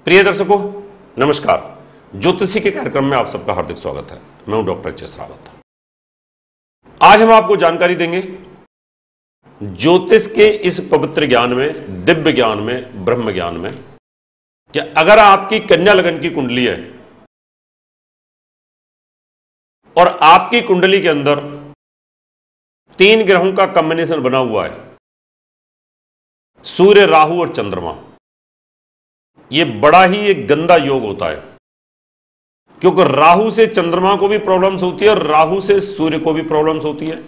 प्रिय दर्शकों, नमस्कार। ज्योतिषी के कार्यक्रम में आप सबका हार्दिक स्वागत है। मैं हूं डॉक्टर एच.एस. रावत। आज हम आपको जानकारी देंगे ज्योतिष के इस पवित्र ज्ञान में, दिव्य ज्ञान में, ब्रह्म ज्ञान में, कि अगर आपकी कन्या लगन की कुंडली है और आपकी कुंडली के अंदर 3 ग्रहों का कॉम्बिनेशन बना हुआ है, सूर्य, राहु और चंद्रमा, ये बड़ा ही एक गंदा योग होता है, क्योंकि राहु से चंद्रमा को भी प्रॉब्लम्स होती है और राहु से सूर्य को भी प्रॉब्लम्स होती है।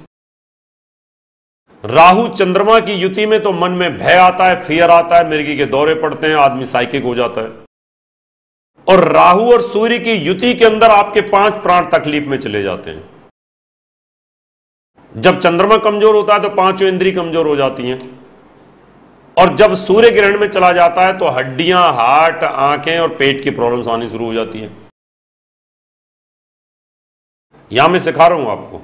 राहु चंद्रमा की युति में तो मन में भय आता है, फियर आता है, मिर्गी के दौरे पड़ते हैं, आदमी साइकिक हो जाता है। और राहु और सूर्य की युति के अंदर आपके 5 प्राण तकलीफ में चले जाते हैं। जब चंद्रमा कमजोर होता है तो 5 इंद्रिय कमजोर हो जाती हैं, और जब सूर्य ग्रहण में चला जाता है तो हड्डियां, हार्ट, आंखें और पेट की प्रॉब्लम्स आनी शुरू हो जाती हैं। यहां मैं सिखा रहा हूं आपको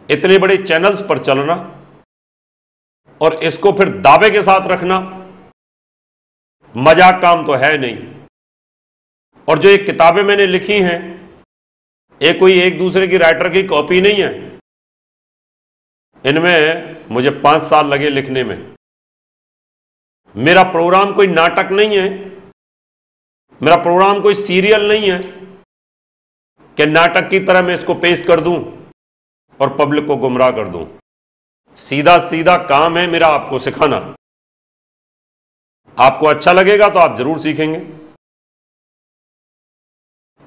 इतने बड़े चैनल्स पर चलना और इसको फिर दावे के साथ रखना मजाक काम तो है नहीं। और जो ये किताबें मैंने लिखी हैं, ये कोई एक दूसरे की राइटर की कॉपी नहीं है। इनमें मुझे 5 साल लगे लिखने में। मेरा प्रोग्राम कोई नाटक नहीं है, मेरा प्रोग्राम कोई सीरियल नहीं है कि नाटक की तरह मैं इसको पेश कर दूं और पब्लिक को गुमराह कर दूं। सीधा सीधा काम है मेरा आपको सिखाना। आपको अच्छा लगेगा तो आप जरूर सीखेंगे।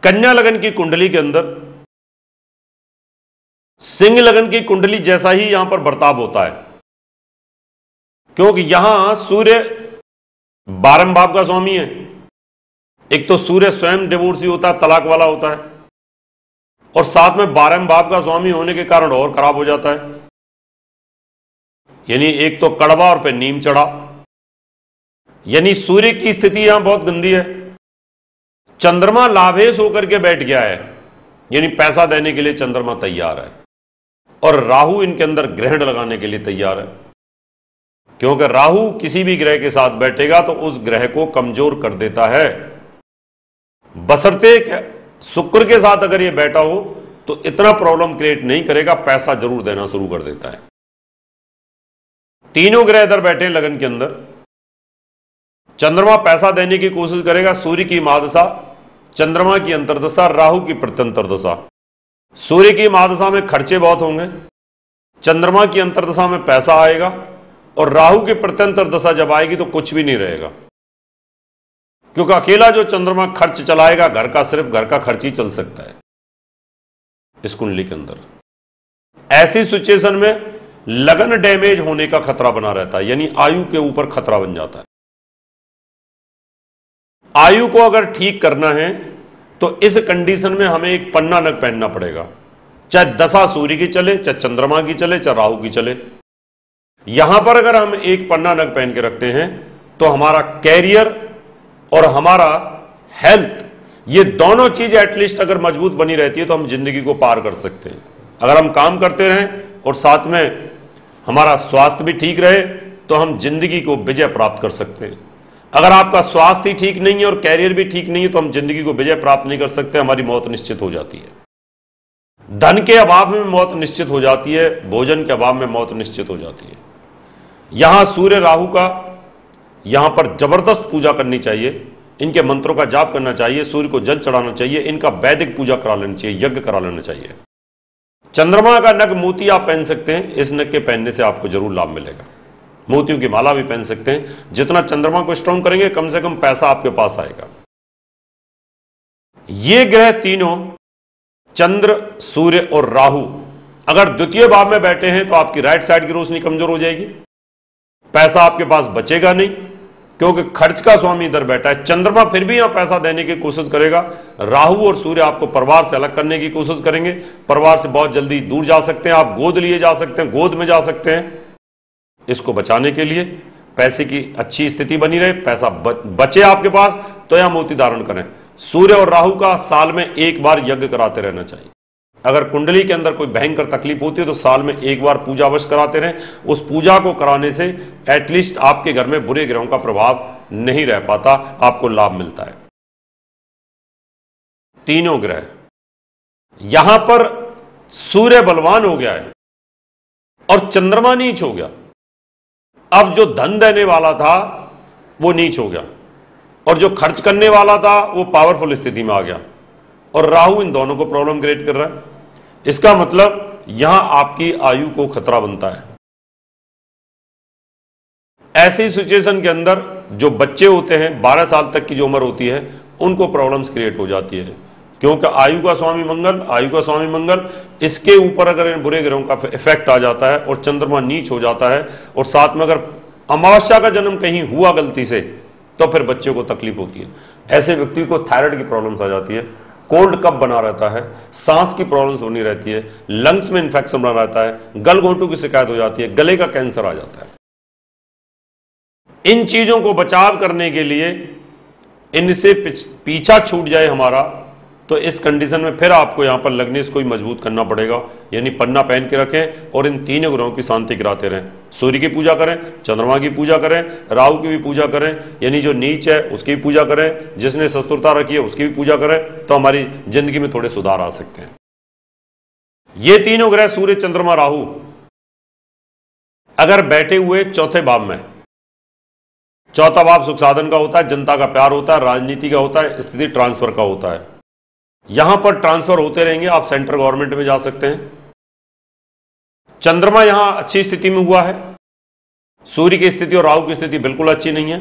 कन्या लगन की कुंडली के अंदर सिंह लगन की कुंडली जैसा ही यहां पर बर्ताव होता है, क्योंकि यहां सूर्य 12वें भाव का स्वामी है। एक तो सूर्य स्वयं डिवोर्सी होता है, तलाक वाला होता है, और साथ में 12वें भाव का स्वामी होने के कारण और खराब हो जाता है। यानी एक तो कड़वा और फिर नीम चढ़ा। यानी सूर्य की स्थिति यहां बहुत गंदी है। चंद्रमा लाभेश होकर के बैठ गया है, यानी पैसा देने के लिए चंद्रमा तैयार है, और राहु इनके अंदर ग्रहण लगाने के लिए तैयार है, क्योंकि राहु किसी भी ग्रह के साथ बैठेगा तो उस ग्रह को कमजोर कर देता है। बशर्ते शुक्र के साथ अगर ये बैठा हो तो इतना प्रॉब्लम क्रिएट नहीं करेगा, पैसा जरूर देना शुरू कर देता है। तीनों ग्रह इधर बैठे लगन के अंदर। चंद्रमा पैसा देने की कोशिश करेगा, सूर्य की महादशा, चंद्रमा की अंतर्दशा, राहु की प्रत्यंतरदशा। सूर्य की महादशा में खर्चे बहुत होंगे, चंद्रमा की अंतर्दशा में पैसा आएगा, और राहु की प्रत्यंतर दशा जब आएगी तो कुछ भी नहीं रहेगा, क्योंकि अकेला जो चंद्रमा खर्च चलाएगा घर का, सिर्फ घर का खर्च ही चल सकता है इस कुंडली के अंदर। ऐसी सिचुएशन में लगन डैमेज होने का खतरा बना रहता है, यानी आयु के ऊपर खतरा बन जाता है। आयु को अगर ठीक करना है तो इस कंडीशन में हमें एक पन्ना नग पहनना पड़ेगा, चाहे दशा सूर्य की चले, चाहे चंद्रमा की चले, चाहे राहु की चले। यहां पर अगर हम एक पन्ना नग पहन के रखते हैं तो हमारा कैरियर और हमारा हेल्थ, ये दोनों चीज एटलीस्ट अगर मजबूत बनी रहती है तो हम जिंदगी को पार कर सकते हैं। अगर हम काम करते रहें और साथ में हमारा स्वास्थ्य भी ठीक रहे तो हम जिंदगी को विजय प्राप्त कर सकते हैं। अगर आपका स्वास्थ्य ही ठीक नहीं है और कैरियर भी ठीक नहीं है तो हम जिंदगी को विजय प्राप्त नहीं कर सकते, हमारी मौत निश्चित हो जाती है। धन के अभाव में मौत निश्चित हो जाती है, भोजन के अभाव में मौत निश्चित हो जाती है। यहां सूर्य राहु का यहां पर जबरदस्त पूजा करनी चाहिए, इनके मंत्रों का जाप करना चाहिए, सूर्य को जल चढ़ाना चाहिए, इनका वैदिक पूजा करा लेना चाहिए, यज्ञ करा लेना चाहिए। चंद्रमा का नग मोती आप पहन सकते हैं, इस नग के पहनने से आपको जरूर लाभ मिलेगा। मोतियों की माला भी पहन सकते हैं। जितना चंद्रमा को स्ट्रॉन्ग करेंगे कम से कम पैसा आपके पास आएगा। ये ग्रह तीनों, चंद्र, सूर्य और राहु, अगर द्वितीय भाव में बैठे हैं तो आपकी राइट साइड की रोशनी कमजोर हो जाएगी, पैसा आपके पास बचेगा नहीं, क्योंकि खर्च का स्वामी इधर बैठा है। चंद्रमा फिर भी यहां पैसा देने की कोशिश करेगा, राहु और सूर्य आपको परिवार से अलग करने की कोशिश करेंगे, परिवार से बहुत जल्दी दूर जा सकते हैं, आप गोद लिए जा सकते हैं, गोद में जा सकते हैं। इसको बचाने के लिए पैसे की अच्छी स्थिति बनी रहे, पैसा बचे आपके पास, तो यहां मोती धारण करें। सूर्य और राहु का साल में एक बार यज्ञ कराते रहना चाहिए। अगर कुंडली के अंदर कोई भयंकर तकलीफ होती है तो साल में एक बार पूजा अवश्य कराते रहें। उस पूजा को कराने से एटलीस्ट आपके घर में बुरे ग्रहों का प्रभाव नहीं रह पाता, आपको लाभ मिलता है। तीनों ग्रह, यहां पर सूर्य बलवान हो गया है और चंद्रमा नीच हो गया। अब जो धन देने वाला था वो नीच हो गया और जो खर्च करने वाला था वो पावरफुल स्थिति में आ गया, और राहु इन दोनों को प्रॉब्लम क्रिएट कर रहा है। इसका मतलब यहां आपकी आयु को खतरा बनता है। ऐसी सिचुएशन के अंदर जो बच्चे होते हैं 12 साल तक की जो उम्र होती है उनको प्रॉब्लम्स क्रिएट हो जाती है, क्योंकि आयु का स्वामी मंगल, इसके ऊपर अगर इन बुरे ग्रहों का इफेक्ट आ जाता है और चंद्रमा नीच हो जाता है और साथ में अगर अमावस्या का जन्म कहीं हुआ गलती से तो फिर बच्चे को तकलीफ होती है। ऐसे व्यक्ति को थायराइड की प्रॉब्लम्स आ जाती है, कोल्ड कफ बना रहता है, सांस की प्रॉब्लम्स बनी रहती है, लंग्स में इंफेक्शन बना रहता है, गलघोंटू की शिकायत हो जाती है, गले का कैंसर आ जाता है। इन चीजों को बचाव करने के लिए इनसे पीछा छूट जाए हमारा, तो इस कंडीशन में फिर आपको यहां पर लग्नेश को मजबूत करना पड़ेगा, यानी पन्ना पहन के रखें और इन तीनों ग्रहों की शांति कराते रहें। सूर्य की पूजा करें, चंद्रमा की पूजा करें, राहु की भी पूजा करें, यानी जो नीच है उसकी भी पूजा करें, जिसने शत्रुता रखी है उसकी भी पूजा करें, तो हमारी जिंदगी में थोड़े सुधार आ सकते हैं। ये तीनों ग्रह सूर्य, चंद्रमा, राहु अगर बैठे हुए चौथे भाव में, चौथा भाव सुख साधन का होता है, जनता का प्यार होता है, राजनीति का होता है, स्थिति ट्रांसफर का होता है। यहां पर ट्रांसफर होते रहेंगे, आप सेंट्रल गवर्नमेंट में जा सकते हैं। चंद्रमा यहां अच्छी स्थिति में हुआ है, सूर्य की स्थिति और राहु की स्थिति बिल्कुल अच्छी नहीं है।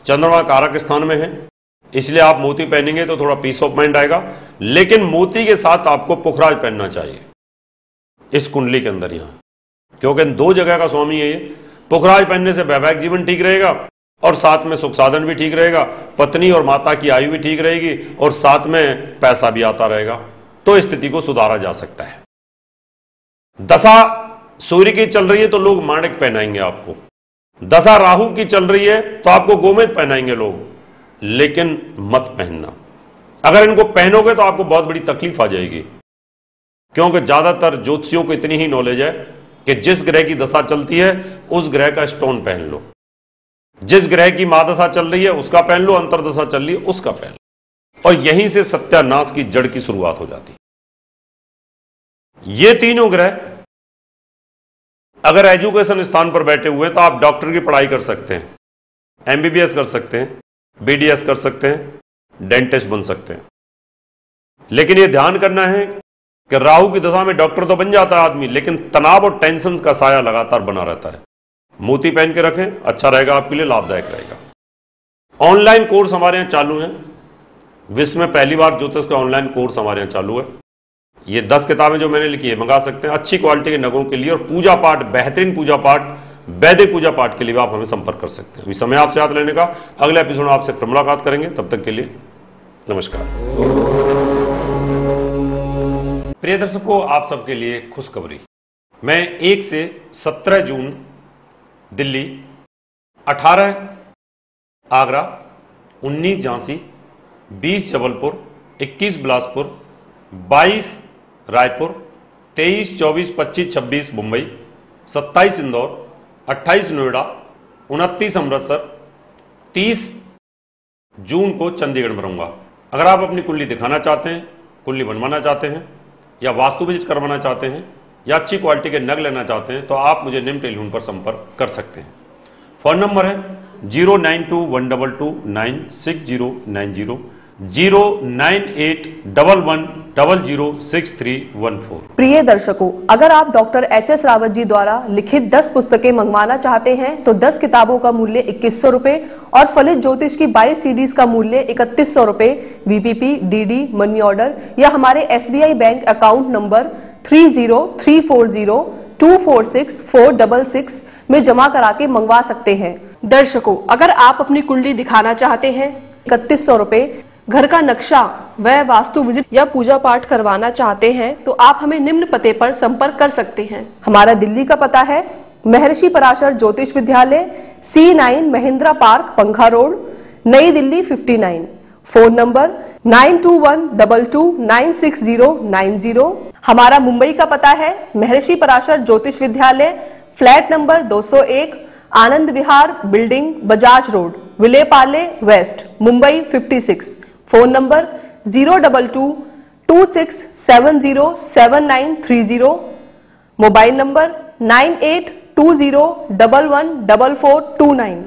चंद्रमा कारक स्थान में है, इसलिए आप मोती पहनेंगे तो थोड़ा पीस ऑफ माइंड आएगा, लेकिन मोती के साथ आपको पुखराज पहनना चाहिए इस कुंडली के अंदर यहां, क्योंकि दो जगह का स्वामी है ये। पुखराज पहनने से वैवाहिक जीवन ठीक रहेगा और साथ में सुख साधन भी ठीक रहेगा, पत्नी और माता की आयु भी ठीक रहेगी और साथ में पैसा भी आता रहेगा, तो स्थिति को सुधारा जा सकता है। दशा सूर्य की चल रही है तो लोग माणिक पहनाएंगे आपको, दशा राहु की चल रही है तो आपको गोमेद पहनाएंगे लोग, लेकिन मत पहनना। अगर इनको पहनोगे तो आपको बहुत बड़ी तकलीफ आ जाएगी, क्योंकि ज्यादातर ज्योतिषियों को इतनी ही नॉलेज है कि जिस ग्रह की दशा चलती है उस ग्रह का स्टोन पहन लो, जिस ग्रह की महादशा चल रही है उसका पहन लो, अंतरदशा चल रही है उसका पहन लो, और यहीं से सत्यानाश की जड़ की शुरुआत हो जाती है। ये तीनों ग्रह अगर एजुकेशन स्थान पर बैठे हुए तो आप डॉक्टर की पढ़ाई कर सकते हैं, एमबीबीएस कर सकते हैं, बीडीएस कर सकते हैं, डेंटिस्ट बन सकते हैं। लेकिन यह ध्यान करना है कि राहु की दशा में डॉक्टर तो बन जाता है आदमी, लेकिन तनाव और टेंशन का साया लगातार बना रहता है। मोती पहन के रखें, अच्छा रहेगा, आपके लिए लाभदायक रहेगा। ऑनलाइन कोर्स हमारे यहां चालू है, विश्व में पहली बार ज्योतिष का ऑनलाइन कोर्स हमारे यहां चालू है। ये 10 किताबें जो मैंने लिखी है मंगा सकते हैं, अच्छी क्वालिटी के नगों के लिए, और पूजा पाठ, बेहतरीन पूजा पाठ, वैदिक पूजा पाठ के लिए आप हमें संपर्क कर सकते हैं। अभी समय आपसे हाथ लेने का, अगले एपिसोड में आपसे फिर मुलाकात करेंगे, तब तक के लिए नमस्कार। प्रिय दर्शकों, आप सबके लिए खुशखबरी, मैं 1 से 17 जून दिल्ली, 18 आगरा, 19 झांसी, 20 जबलपुर, 21 बिलासपुर, 22 रायपुर, 23, 24, 25, 26 मुंबई, 27 इंदौर, 28 नोएडा, 29 अमृतसर, 30 जून को चंडीगढ़ में रहूंगा। अगर आप अपनी कुंडली दिखाना चाहते हैं, कुंडली बनवाना चाहते हैं, या वास्तु विजिट करवाना चाहते हैं, या अच्छी क्वालिटी के नग लेना चाहते हैं, तो आप मुझे निम्न टेलीफोन पर संपर्क कर सकते हैं। फोन नंबर है 09212296090, 09811006314। प्रिय दर्शकों, अगर आप डॉक्टर एच.एस. रावत जी द्वारा लिखित 10 पुस्तकें मंगवाना चाहते हैं तो 10 किताबों का मूल्य 2100 रुपए और फलित ज्योतिष की 22 सीडीज का मूल्य 3100 रुपए वीपीपी, डीडी, मनी ऑर्डर या हमारे एसबीआई बैंक अकाउंट नंबर 3034024646 में जमा करा के मंगवा सकते हैं। दर्शकों, अगर आप अपनी कुंडली दिखाना चाहते हैं 3100 रुपए, घर का नक्शा व वास्तु विजिट या पूजा पाठ करवाना चाहते हैं तो आप हमें निम्न पते पर संपर्क कर सकते हैं। हमारा दिल्ली का पता है महर्षि पराशर ज्योतिष विद्यालय, C9 महिंद्रा पार्क, पंखा रोड, नई दिल्ली 59। Phone number 9212296090। हमारा मुंबई का पता है महर्षि Parashar Jyotish Vidyalaya, flat number 201, Anand Vihar building, Bajaj road, Vile Parle west, Mumbai 56। Phone number 02226707930, mobile number 9820114429।